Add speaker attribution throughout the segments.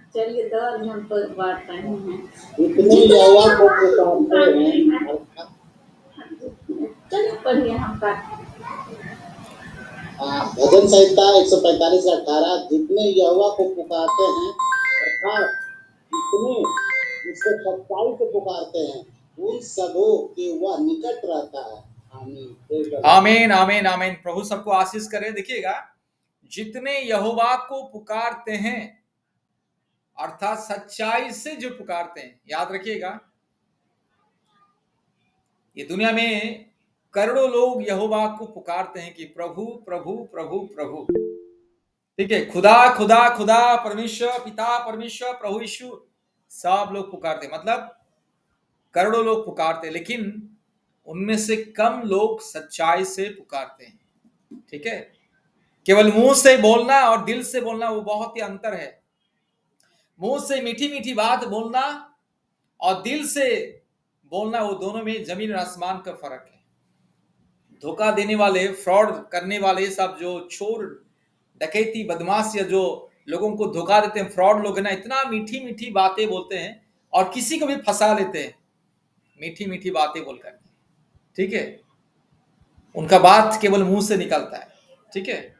Speaker 1: चलिए 10 मिनट पर बात टाइम है।
Speaker 2: इतने यहोवा को पुकारते हैं
Speaker 1: चलिए पढ़िए हम का
Speaker 2: भजन संहिता 145 से 18, जितने यहोवा को पुकारते हैं अर्थात जितने उसको सच्चाई से पुकारते हैं उन सबों के वह निकट रहता है। आमीन
Speaker 3: आमीन आमीन आमीन। प्रभु सबको आशीष करे। देखिएगा, जितने यहोवा को पुकारते हैं अर्थात सच्चाई से जो पुकारते हैं, याद रखिएगा, ये दुनिया में करोड़ों लोग यहोवा को पुकारते हैं कि प्रभु प्रभु प्रभु प्रभु, ठीक है, खुदा खुदा खुदा, परमेश्वर पिता, परमेश्वर, प्रभु यीशु, सब लोग पुकारते हैं, मतलब करोड़ों लोग पुकारते हैं, लेकिन उनमें से कम लोग सच्चाई से पुकारते हैं। ठीक है, केवल मुंह से बोलना और दिल से बोलना वो बहुत ही अंतर है। मुंह से मीठी मीठी बात बोलना और दिल से बोलना, वो दोनों में जमीन और आसमान का फर्क है। धोखा देने वाले, फ्रॉड करने वाले सब जो चोर, डकैती, बदमाश या जो लोगों को धोखा देते हैं, फ्रॉड लोग ना, इतना मीठी मीठी बातें बोलते हैं और किसी को भी फंसा लेते हैं मीठी मीठी बातें बोलकर। ठीक है, उनका बात केवल मुंह से निकलता है। ठीक है,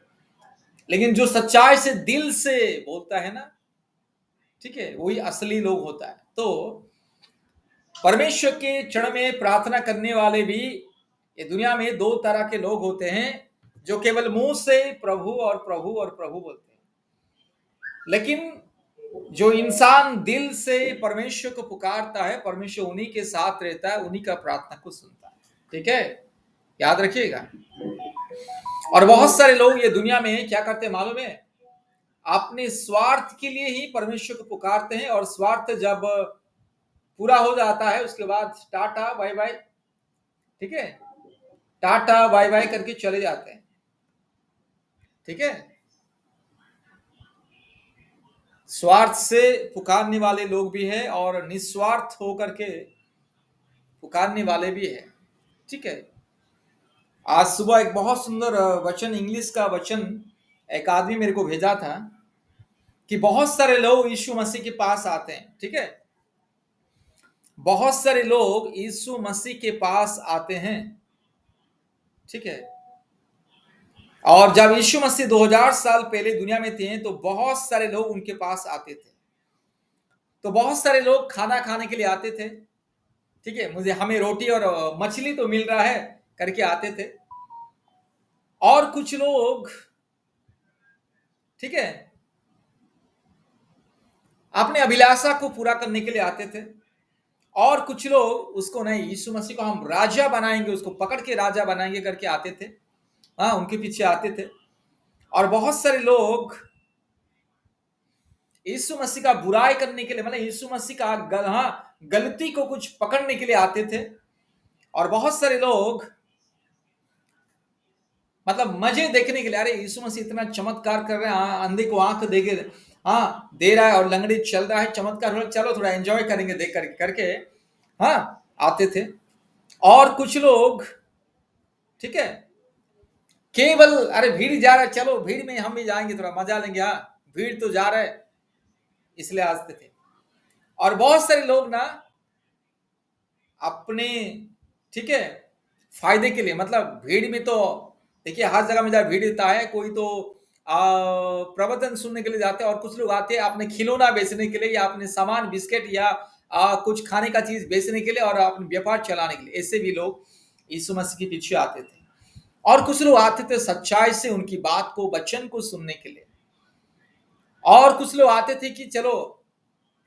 Speaker 3: लेकिन जो सच्चाई से दिल से बोलता है ना, ठीक है, वही असली लोग होता है। तो परमेश्वर के चरण में प्रार्थना करने वाले भी ये दुनिया में दो तरह के लोग होते हैं, जो केवल मुंह से प्रभु और प्रभु और प्रभु बोलते हैं, लेकिन जो इंसान दिल से परमेश्वर को पुकारता है, परमेश्वर उन्हीं के साथ रहता है, उन्हीं का प्रार्थना को सुनता है। ठीक है, याद रखिएगा। और बहुत सारे लोग ये दुनिया में क्या करते हैं मालूम है, अपने स्वार्थ के लिए ही परमेश्वर को पुकारते हैं, और स्वार्थ जब पूरा हो जाता है उसके बाद टाटा बाय बाय, ठीक है, टाटा बाय बाय करके चले जाते हैं। ठीक है, स्वार्थ से पुकारने वाले लोग भी हैं और निस्वार्थ होकर के पुकारने वाले भी हैं। ठीक है, आज सुबह एक बहुत सुंदर वचन, इंग्लिश का वचन एक आदमी मेरे को भेजा था कि बहुत सारे लोग यीशु मसीह के पास आते हैं। ठीक है, बहुत सारे लोग यीशु मसीह के पास आते हैं। ठीक है, और जब यीशु मसीह 2000 साल पहले दुनिया में थे तो बहुत सारे लोग उनके पास आते थे। तो बहुत सारे लोग खाना खाने के लिए आते थे। ठीक है, हमें रोटी और मछली तो मिल रहा है करके आते थे। और कुछ लोग, ठीक है, अपने अभिलाषा को पूरा करने के लिए आते थे। और कुछ लोग उसको नहीं, यीशु मसीह को हम राजा बनाएंगे, उसको पकड़ के राजा बनाएंगे करके आते थे। हाँ, उनके पीछे आते थे। और बहुत सारे लोग यीशु मसीह का बुराई करने के लिए, मतलब यीशु मसीह का गलती को कुछ पकड़ने के लिए आते थे। और बहुत सारे लोग मतलब मजे देखने के लिए, अरे यीशु मसीह इतना चमत्कार कर रहे हैं, अंधे को आंख दे रहा है और लंगड़े चल रहा है, चमत्कार हो, चलो थोड़ा एंजॉय करेंगे देख करके हाँ आते थे। और कुछ लोग, ठीक है, केवल अरे भीड़ जा रहा है, चलो भीड़ में हम भी जाएंगे, थोड़ा मजा लेंगे, हाँ भीड़ तो जा रहा है इसलिए आते थे। और बहुत सारे लोग ना अपने, ठीक है, फायदे के लिए, मतलब भीड़ में तो देखिए हर जगह में जब भीड़ देता है, कोई तो प्रवचन सुनने के लिए जाते हैं, और कुछ लोग आते हैं अपने खिलौना बेचने के लिए या अपने सामान बिस्किट या कुछ खाने का चीज बेचने के लिए और अपने व्यापार चलाने के लिए। ऐसे भी लोग यीशु मसीह के पीछे आते थे। और कुछ लोग आते थे सच्चाई से उनकी बात को, वचन को सुनने के लिए। और कुछ लोग आते थे कि चलो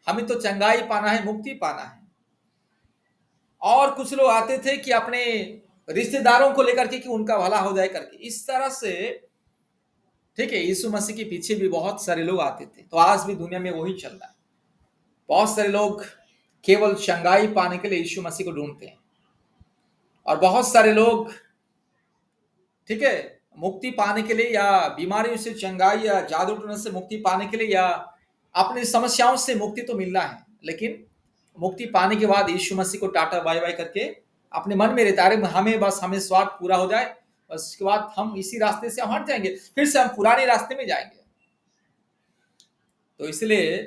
Speaker 3: हमें तो चंगाई पाना है, मुक्ति पाना है। और कुछ लोग आते थे कि अपने रिश्तेदारों को लेकर के कि उनका भला हो जाए करके, इस तरह से। ठीक है, यीशु मसीह के पीछे भी बहुत सारे लोग आते थे। तो आज भी दुनिया में वही चल रहा है। बहुत सारे लोग केवल चंगाई पाने के लिए यीशु मसीह को ढूंढते हैं, और बहुत सारे लोग, ठीक है, मुक्ति पाने के लिए या बीमारियों से चंगाई या जादू टोने से मुक्ति पाने के लिए या अपनी समस्याओं से मुक्ति तो मिलना है, लेकिन मुक्ति पाने के बाद यीशु मसीह को टाटा बाय बाय करके अपने मन में रहता है, हमें स्वार्थ पूरा हो जाए, उसके बाद हम इसी रास्ते से हम हट जाएंगे, फिर से हम पुराने रास्ते में जाएंगे। तो इसलिए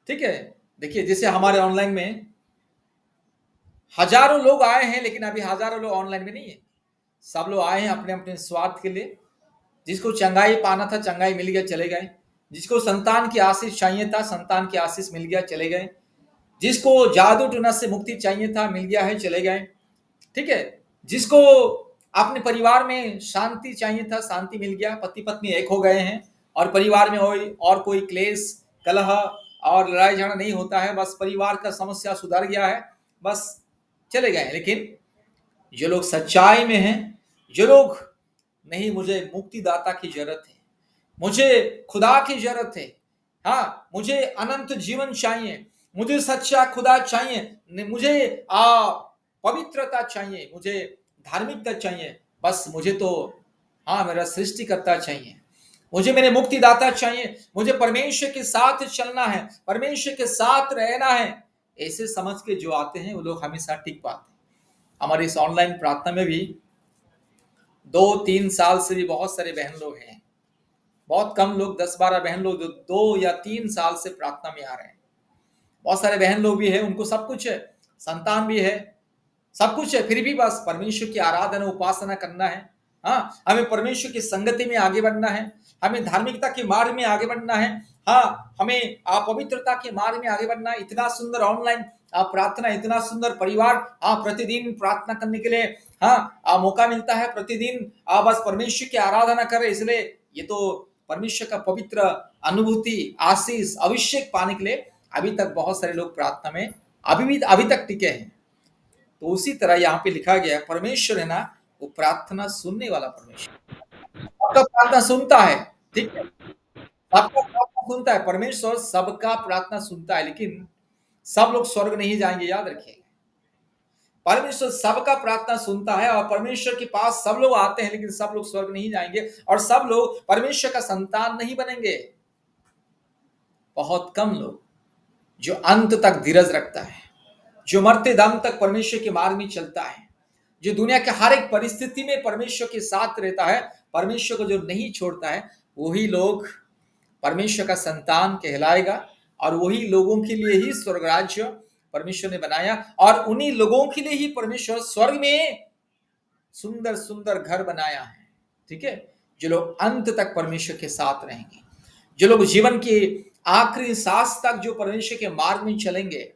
Speaker 3: ठीक है, देखिए जैसे हमारे ऑनलाइन में हजारों लोग आए हैं, लेकिन अभी हजारों लोग ऑनलाइन में नहीं है। सब लोग आए हैं अपने अपने स्वार्थ के लिए। जिसको चंगाई पाना था चंगाई मिल गया, चले गए। जिसको संतान की आशीष चाहिए था, संतान की आशीष मिल गया, चले गए। जिसको जादू टोना से मुक्ति चाहिए था, मिल गया है, चले गए। ठीक है, जिसको अपने परिवार में शांति चाहिए था, शांति मिल गया, पति पत्नी एक हो गए हैं और परिवार में और कोई क्लेश कलह और लड़ाई झगड़ा नहीं होता है, बस परिवार का समस्या सुधर गया है, बस चले गए। लेकिन जो लोग सच्चाई में हैं, जो लोग नहीं, मुझे मुक्तिदाता की जरूरत है, मुझे खुदा की जरूरत है, हाँ मुझे अनंत जीवन चाहिए, मुझे सच्चा खुदा चाहिए, मुझे पवित्रता चाहिए, मुझे धार्मिकता चाहिए, बस मुझे तो हाँ मेरा सृष्टिकर्ता चाहिए, मुझे मेरे मुक्तिदाता चाहिए, मुझे परमेश्वर के साथ चलना है, परमेश्वर के साथ रहना है। ऐसे समझ के जो आते हैं वो लोग हमेशा टिक पाते हैं। हमारी इस ऑनलाइन प्रार्थना में भी 2-3 साल से भी बहुत सारे बहन लोग हैं, बहुत कम लोग 10-12 बहन लोग जो 2 या 3 साल से प्रार्थना में आ रहे हैं। बहुत सारे बहन लोग भी है, उनको सब कुछ है, संतान भी है, सब कुछ है, फिर भी बस परमेश्वर की आराधना उपासना करना है। हाँ, हमें परमेश्वर की संगति में आगे बढ़ना है, हमें धार्मिकता के मार्ग में आगे बढ़ना है, हाँ हमें पवित्रता के मार्ग में आगे बढ़ना है। इतना सुंदर ऑनलाइन प्रार्थना, इतना सुंदर परिवार, प्रतिदिन प्रार्थना करने के लिए मौका मिलता है, प्रतिदिन बस परमेश्वर की आराधना करें। इसलिए ये तो परमेश्वर का पवित्र अनुभूति, आशीष, अभिषेक पाने के लिए अभी तक बहुत सारे लोग प्रार्थना में अभी तक टिके हैं। तो उसी तरह यहाँ पे लिखा गया है, परमेश्वर है ना, वो प्रार्थना सुनने वाला परमेश्वर, सबका प्रार्थना सुनता है। ठीक है, सबका प्रार्थना सुनता है, परमेश्वर सबका प्रार्थना सुनता है, लेकिन सब लोग स्वर्ग नहीं जाएंगे, याद रखिएगा। परमेश्वर सबका प्रार्थना सुनता है और परमेश्वर के पास सब लोग आते हैं, लेकिन सब लोग स्वर्ग नहीं जाएंगे और सब लोग परमेश्वर का संतान नहीं बनेंगे। बहुत कम लोग जो अंत तक धीरज रखता है, जो मरते दम तक परमेश्वर के मार्ग में चलता है, जो दुनिया के हर एक परिस्थिति में परमेश्वर के साथ रहता है, परमेश्वर को जो नहीं छोड़ता है, वही लोग परमेश्वर का संतान कहलाएगा। और वही लोगों के लिए ही स्वर्ग राज्य परमेश्वर ने बनाया और उन्हीं लोगों के लिए ही परमेश्वर स्वर्ग में सुंदर सुंदर घर बनाया है। ठीक है, जो लोग अंत तक परमेश्वर के साथ रहेंगे, जो लोग जीवन के आखिरी सांस तक जो परमेश्वर के मार्ग में चलेंगे,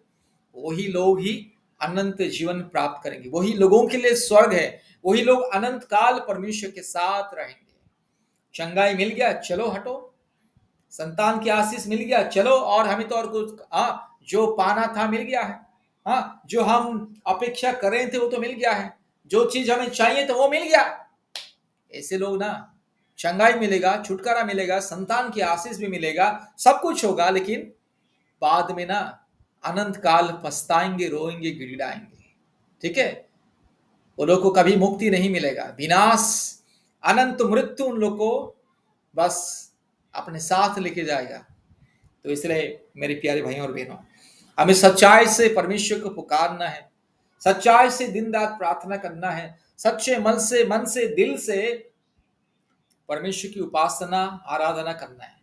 Speaker 3: वही लोग ही अनंत जीवन प्राप्त करेंगे। वही लोगों के लिए स्वर्ग है, वही लोग अनंत काल परमेश्वर के साथ रहेंगे। चंगाई मिल गया, चलो हटो, संतान की आशीष मिल गया, चलो, और हमें तो और कुछ जो पाना था मिल गया है, जो हम अपेक्षा कर रहे थे वो तो मिल गया है, जो चीज हमें चाहिए तो वो मिल गया। ऐसे लोग ना, चंगाई मिलेगा, छुटकारा मिलेगा, संतान की आशीष भी मिलेगा, सब कुछ होगा, लेकिन बाद में ना अनंत काल पछताएंगे, रोएंगे, गिड़गिड़ाएंगे। ठीक है, वो लोग को कभी मुक्ति नहीं मिलेगा, विनाश, अनंत मृत्यु उन लोग को बस अपने साथ लेके जाएगा। तो इसलिए मेरे प्यारे भाइयों और बहनों, हमें सच्चाई से परमेश्वर को पुकारना है, सच्चाई से दिन रात प्रार्थना करना है, सच्चे मन से दिल से परमेश्वर की उपासना आराधना करना है।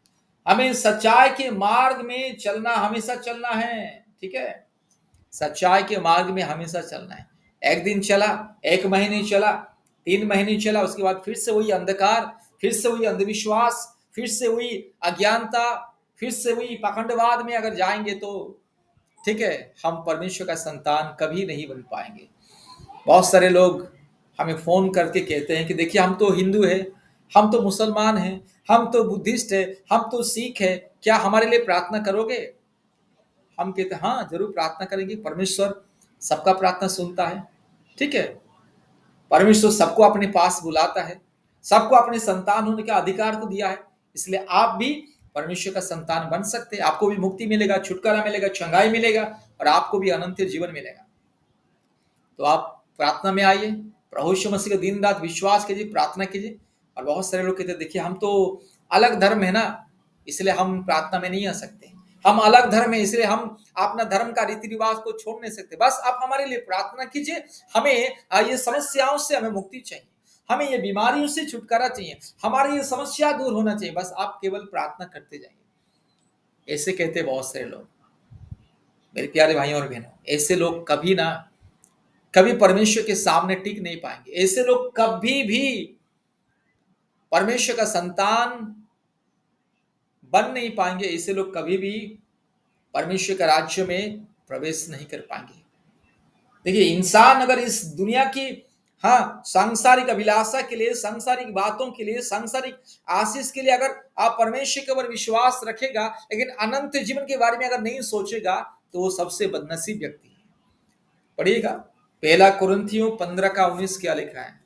Speaker 3: हमें सच्चाई के मार्ग में चलना, हमेशा चलना है। ठीक है, सच्चाई के मार्ग में हमेशा चलना है। एक दिन चला, 1 महीने चला, 3 महीने चला, उसके बाद फिर से वही अंधकार, फिर से वही अंधविश्वास, फिर से वही अज्ञानता, फिर से वही पाखंडवाद में अगर जाएंगे तो ठीक है, हम परमेश्वर का संतान कभी नहीं बन पाएंगे। बहुत सारे लोग हमें फोन करके कहते हैं कि देखिए हम तो हिंदू है, हम तो मुसलमान हैं, हम तो बुद्धिस्ट है, हम तो सिख है, क्या हमारे लिए प्रार्थना करोगे? हम कहते हैं हाँ जरूर प्रार्थना करेंगे। परमेश्वर सबका प्रार्थना सुनता है। ठीक है, परमेश्वर सबको अपने पास बुलाता है, सबको अपने संतान होने का अधिकार को दिया है। इसलिए आप भी परमेश्वर का संतान बन सकते हैं, आपको भी मुक्ति मिलेगा, छुटकारा मिलेगा, चंगाई मिलेगा और आपको भी अनंत जीवन मिलेगा। तो आप प्रार्थना में आइए, प्रभु यीशु मसीह का दिन रात विश्वास कीजिए, प्रार्थना कीजिए। और बहुत सारे लोग कहते हैं देखिए हम तो अलग धर्म है ना, इसलिए हम प्रार्थना में नहीं आ सकते, हम अलग धर्म है इसलिए हम अपना धर्म का रीति रिवाज को छोड़ नहीं सकते। बस आप हमारे लिए प्रार्थना कीजिए, हमें ये समस्याओं से हमें मुक्ति चाहिए, हमें ये बीमारियों से छुटकारा चाहिए, हमारी ये समस्या दूर होना चाहिए, बस आप केवल प्रार्थना करते जाइए। ऐसे कहते बहुत सारे लोग। मेरे प्यारे भाइयों और बहनों, ऐसे लोग कभी परमेश्वर के सामने टिक नहीं पाएंगे। ऐसे लोग कभी भी परमेश्वर का संतान बन नहीं पाएंगे। ऐसे लोग कभी भी परमेश्वर के राज्य में प्रवेश नहीं कर पाएंगे। देखिए, इंसान अगर इस दुनिया की सांसारिक अभिलाषा के लिए, सांसारिक बातों के लिए, सांसारिक आशीष के लिए अगर आप परमेश्वर के ऊपर विश्वास रखेगा, लेकिन अनंत जीवन के बारे में अगर नहीं सोचेगा, तो वो सबसे बदनसीब व्यक्ति है। पढ़िएगा, पहला कुरिन्थियों 15:19 क्या लिखा है?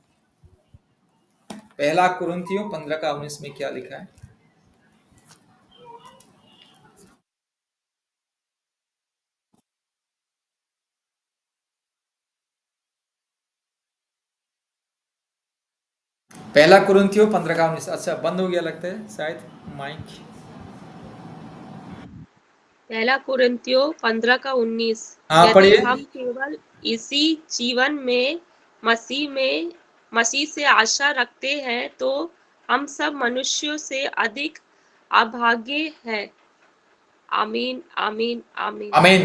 Speaker 3: पहला कुरिन्थियों 15:19 में क्या लिखा है? पहला कुरिन्थियों 15:19। अच्छा, बंद हो गया लगता है शायद माइक।
Speaker 4: पहला कुरिन्थियों 15:19।
Speaker 3: हाँ,
Speaker 4: यदि
Speaker 3: पढ़िए।
Speaker 4: हम केवल इसी जीवन में मसीह से आशा रखते हैं, तो हम सब मनुष्यों से अधिक अभागे हैं। आमीन, आमीन, आमीन।
Speaker 3: आमीन।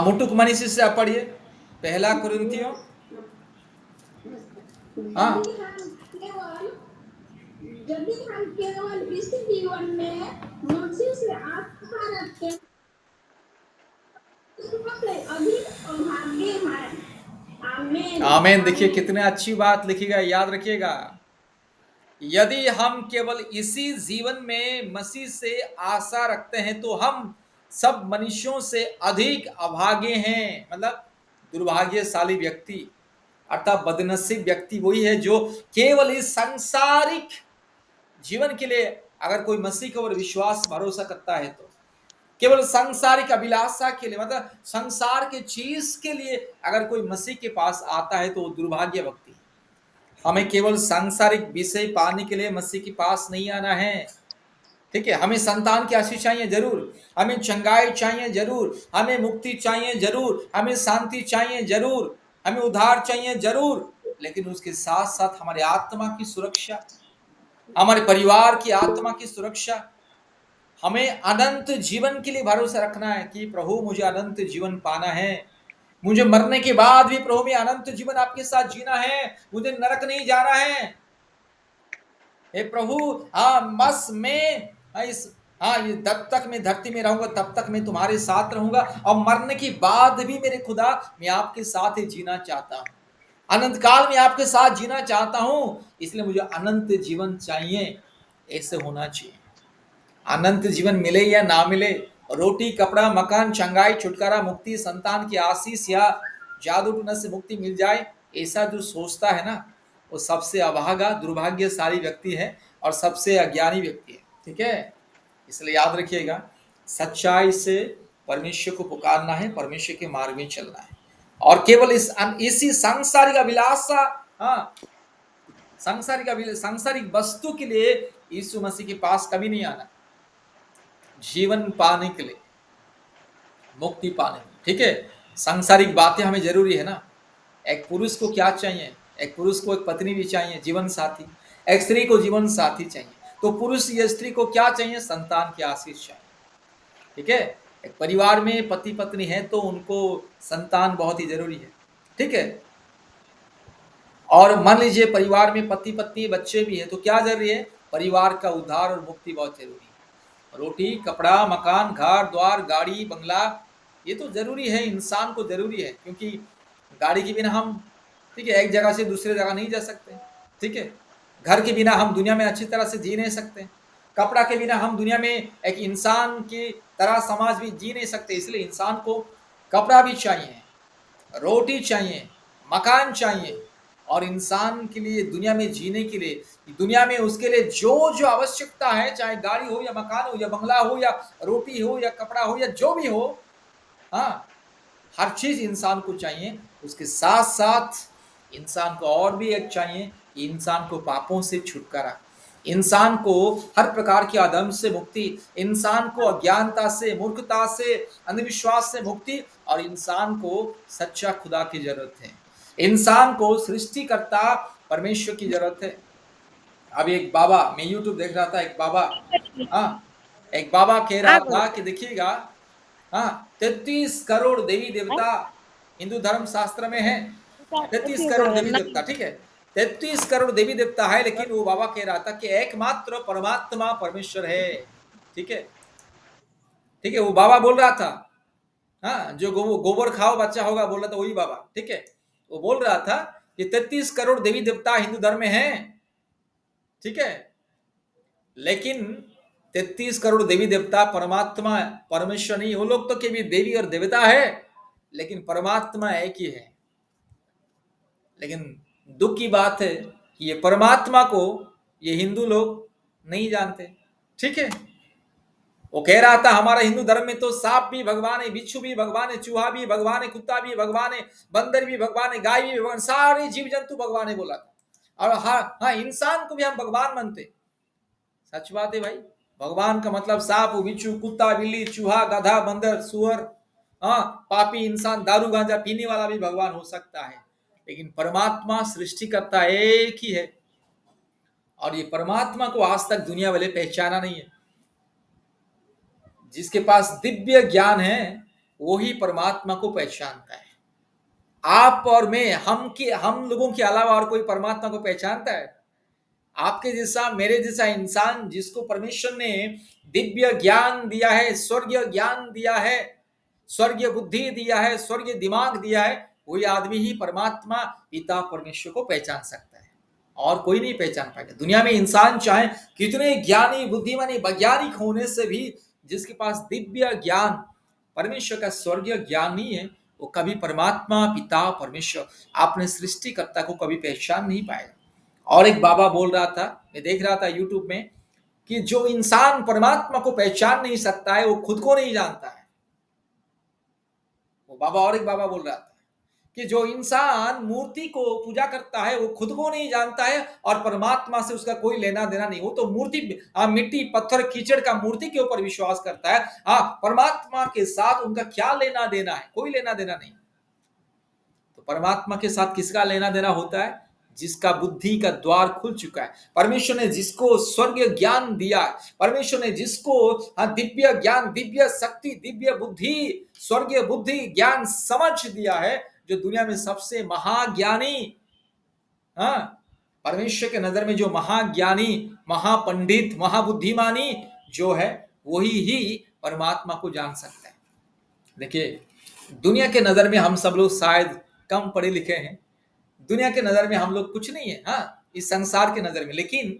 Speaker 3: मुट्टुक मनीषी से आप पढ़िए, पहला कुरिन्थियों। हाँ,
Speaker 1: यदि हम केवल इस जीवन में मसीह से आस्था रखते हैं, उससे अधिक अभागे हैं। आमीन।
Speaker 3: आमीन। देखिए कितने अच्छी बात लिखिएगा, याद रखिएगा। यदि हम केवल इसी जीवन में मसीह से आशा रखते हैं, तो हम सब मनुष्यों से अधिक अभागे हैं। मतलब दुर्भाग्यशाली व्यक्ति अर्थात बदनसीब व्यक्ति वही है जो केवल इस सांसारिक जीवन के लिए अगर कोई मसीह के ऊपर विश्वास भरोसा करता है, तो केवल सांसारिक अभिलाषा के लिए, मतलब संसार के चीज के लिए अगर कोई मसीह के पास आता है, तो वो दुर्भाग्य व्यक्ति है। हमें केवल सांसारिक विषय पाने के लिए मसीह के पास नहीं आना है। ठीक है, हमें संतान की आशीष चाहिए जरूर, हमें चंगाई चाहिए जरूर, हमें मुक्ति चाहिए जरूर, हमें शांति चाहिए जरूर, हमें उद्धार चाहिए जरूर, लेकिन उसके साथ साथ हमारे आत्मा की सुरक्षा, हमारे परिवार की आत्मा की सुरक्षा, हमें अनंत जीवन के लिए भरोसा रखना है कि प्रभु मुझे अनंत जीवन पाना है, मुझे मरने के बाद भी प्रभु में अनंत जीवन आपके साथ जीना है, मुझे नरक नहीं जाना है। हे प्रभु, बस मैं ये जब तक मैं धरती में रहूंगा तब तक मैं तुम्हारे साथ रहूंगा, और मरने के बाद भी मेरे खुदा मैं आपके साथ ही जीना चाहता हूँ, अनंत काल में आपके साथ जीना चाहता हूँ, इसलिए मुझे अनंत जीवन चाहिए। ऐसे होना चाहिए। अनंत जीवन मिले या ना मिले, रोटी, कपड़ा, मकान, चंगाई, छुटकारा, मुक्ति, संतान की आशीष या जादू टूना से मुक्ति मिल जाए, ऐसा जो सोचता है ना, वो सबसे अभागा दुर्भाग्यशाली व्यक्ति है और सबसे अज्ञानी व्यक्ति है। ठीक है, इसलिए याद रखिएगा, सच्चाई से परमेश्वर को पुकारना है, परमेश्वर के मार्ग में चलना है, और केवल इसी सांसारिक अभिलाषा, सांसारिक वस्तु के लिए यीशु मसीह के पास कभी नहीं आना। जीवन पाने के लिए, मुक्ति पाने के लिए। ठीक है, सांसारिक बातें हमें जरूरी है ना। एक पुरुष को क्या चाहिए? एक पुरुष को एक पत्नी भी चाहिए, जीवन साथी। एक स्त्री को जीवन साथी चाहिए। तो पुरुष या स्त्री को क्या चाहिए? संतान की आशीष चाहिए। ठीक है, एक परिवार में पति पत्नी है तो उनको संतान बहुत ही जरूरी है। ठीक है, और मान लीजिए परिवार में पति पत्नी बच्चे भी है, तो क्या जरूरी है? परिवार का उद्धार और मुक्ति बहुत जरूरी है। रोटी, कपड़ा, मकान, घर द्वार, गाड़ी, बंगला, ये तो जरूरी है, इंसान को जरूरी है, क्योंकि गाड़ी के बिना हम, ठीक है, एक जगह से दूसरे जगह नहीं जा सकते। ठीक है, घर के बिना हम दुनिया में अच्छी तरह से जी नहीं सकते। कपड़ा के बिना हम दुनिया में एक इंसान की तरह समाज भी जी नहीं सकते। इसलिए इंसान को कपड़ा भी चाहिए, रोटी चाहिए, मकान चाहिए, और इंसान के लिए दुनिया में जीने के लिए, दुनिया में उसके लिए जो जो आवश्यकता है, चाहे गाड़ी हो या मकान हो या बंगला हो या रोटी हो या कपड़ा हो या जो भी हो, हर चीज इंसान को चाहिए। उसके साथ साथ इंसान को और भी एक चाहिए कि इंसान को पापों से छुटकारा, इंसान को हर प्रकार के अधर्म से मुक्ति, इंसान को अज्ञानता से, मूर्खता से, अंधविश्वास से मुक्ति, और इंसान को सच्चा खुदा की जरूरत है। इंसान को सृष्टिकर्ता परमेश्वर की जरूरत है। अभी एक बाबा, मैं यूट्यूब देख रहा था, एक बाबा, एक बाबा कह रहा था कि देखिएगा, 33 करोड़ देवी देवता हिंदू धर्म शास्त्र में है। 33 करोड़ देवी देवता, ठीक है, 33 करोड़ देवी देवता है, लेकिन वो बाबा कह रहा था कि एकमात्र परमात्मा परमेश्वर है। ठीक है, ठीक है, वो बाबा बोल रहा था, जो गोबर खाओ बच्चा होगा बोल रहा था, वही बाबा। ठीक है, वो बोल रहा था कि 33 करोड़ देवी देवता हिंदू धर्म में है। ठीक है, लेकिन 33 करोड़ देवी देवता परमात्मा परमेश्वर नहीं। वो लोग तो केवल देवी और देवता है, लेकिन परमात्मा एक ही है। लेकिन दुख की बात है कि ये परमात्मा को ये हिंदू लोग नहीं जानते। ठीक है, वो कह रहा था हमारा हिंदू धर्म में तो सांप भी भगवान है, बिच्छू भी भगवान है, चूहा भी भगवान है, कुत्ता भी भगवान है, बंदर भी भगवान है, गाय भी भगवान, सारे जीव जंतु भगवान है बोला था। और हाँ, इंसान को भी हम भगवान मानते। सच बात है भाई, भगवान का मतलब सांप, बिच्छू, कुत्ता, बिल्ली, चूहा, गधा, बंदर, सुअर, पापी इंसान, दारू गांजा पीने वाला भी भगवान हो सकता है, लेकिन परमात्मा सृष्टिकर्ता एक ही है। और ये परमात्मा को आज तक दुनिया वाले पहचाना नहीं है। जिसके पास दिव्य ज्ञान है वही परमात्मा को पहचानता है। आप और मैं, हम लोगों के अलावा और कोई परमात्मा को पहचानता है? आपके जैसा, मेरे जैसा इंसान जिसको परमेश्वर ने दिव्य ज्ञान दिया है, स्वर्गीय ज्ञान दिया है, स्वर्गीय बुद्धि दिया है, स्वर्गीय दिमाग दिया है, वही आदमी ही परमात्मा पिता परमेश्वर को पहचान सकता है, और कोई नहीं पहचान पाएगा। दुनिया में इंसान चाहे कितने ज्ञानी, बुद्धिमानी, वैज्ञानिक होने से भी जिसके पास दिव्य ज्ञान, परमेश्वर का स्वर्गीय ज्ञान नहीं है, वो कभी परमात्मा पिता परमेश्वर, आपने सृष्टिकर्ता को कभी पहचान नहीं पाएगा। और एक बाबा बोल रहा था, मैं देख रहा था यूट्यूब में, कि जो इंसान परमात्मा को पहचान नहीं सकता है वो खुद को नहीं जानता है। वो बाबा, और एक बाबा बोल रहा था कि जो इंसान मूर्ति को पूजा करता है वो खुद को नहीं जानता है, और परमात्मा से उसका कोई लेना देना नहीं। वो तो मूर्ति, मिट्टी, पत्थर, कीचड़ का मूर्ति के ऊपर विश्वास करता है। परमात्मा के साथ उनका क्या लेना देना है? कोई लेना देना नहीं। तो परमात्मा के साथ किसका लेना देना होता है? जिसका बुद्धि का द्वार खुल चुका है। परमेश्वर ने जिसको स्वर्गीय ज्ञान दिया, परमेश्वर ने जिसको दिव्य ज्ञान, दिव्य शक्ति, दिव्य बुद्धि, स्वर्गीय बुद्धि, ज्ञान, समझ दिया है, जो दुनिया में सबसे महाज्ञानी, परमेश्वर के नजर में जो महाज्ञानी, महापंडित, महाबुद्धिमानी जो है, वही ही परमात्मा को जान सकता है। देखिए, दुनिया के नजर में हम सब लोग शायद कम पढ़े लिखे हैं, दुनिया के नजर में हम लोग कुछ नहीं है, इस संसार के नजर में, लेकिन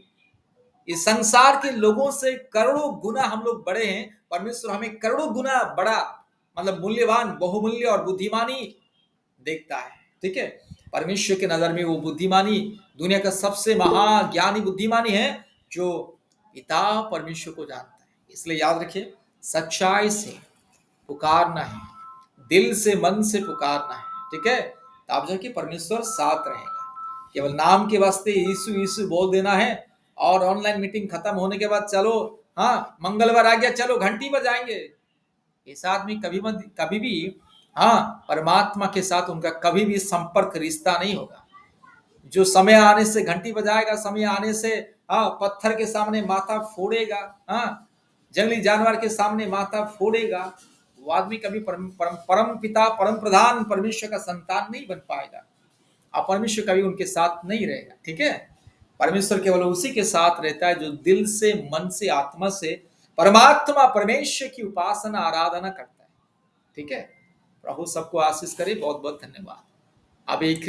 Speaker 3: इस संसार के लोगों से करोड़ों गुना हम लोग बड़े हैं। परमेश्वर हमें करोड़ों गुना बड़ा, मतलब मूल्यवान, बहुमूल्य और बुद्धिमानी देखता है। ठीक है, परमेश्वर के नजर में वो बुद्धिमानी, दुनिया का सबसे महाज्ञानी बुद्धिमानी है जो पिता परमेश्वर को जानता है। इसलिए याद रखिए, सच्चाई से पुकारना है, दिल से, मन से पुकारना है। ठीक है, तब जाके परमेश्वर साथ रहेगा। केवल नाम के वास्ते यीशु यीशु बोल देना है, और ऑनलाइन मीटिंग खत्म होने के बाद चलो, मंगलवार आ गया, चलो घंटी बजाएंगे, ऐसा आदमी कभी भी परमात्मा के साथ उनका कभी भी संपर्क, रिश्ता नहीं होगा। जो समय आने से घंटी बजाएगा, समय आने से पत्थर के सामने माथा फोड़ेगा, जंगली जानवर के सामने माथा फोड़ेगा, वो आदमी कभी परम पिता, परम प्रधान परमेश्वर का संतान नहीं बन पाएगा, और परमेश्वर कभी उनके साथ नहीं रहेगा। ठीक है, परमेश्वर केवल उसी के साथ रहता है जो दिल से, मन से, आत्मा से परमात्मा परमेश्वर की उपासना, आराधना करता है। ठीक है, प्रभु सबको आशीष करे। बहुत बहुत धन्यवाद। अब एक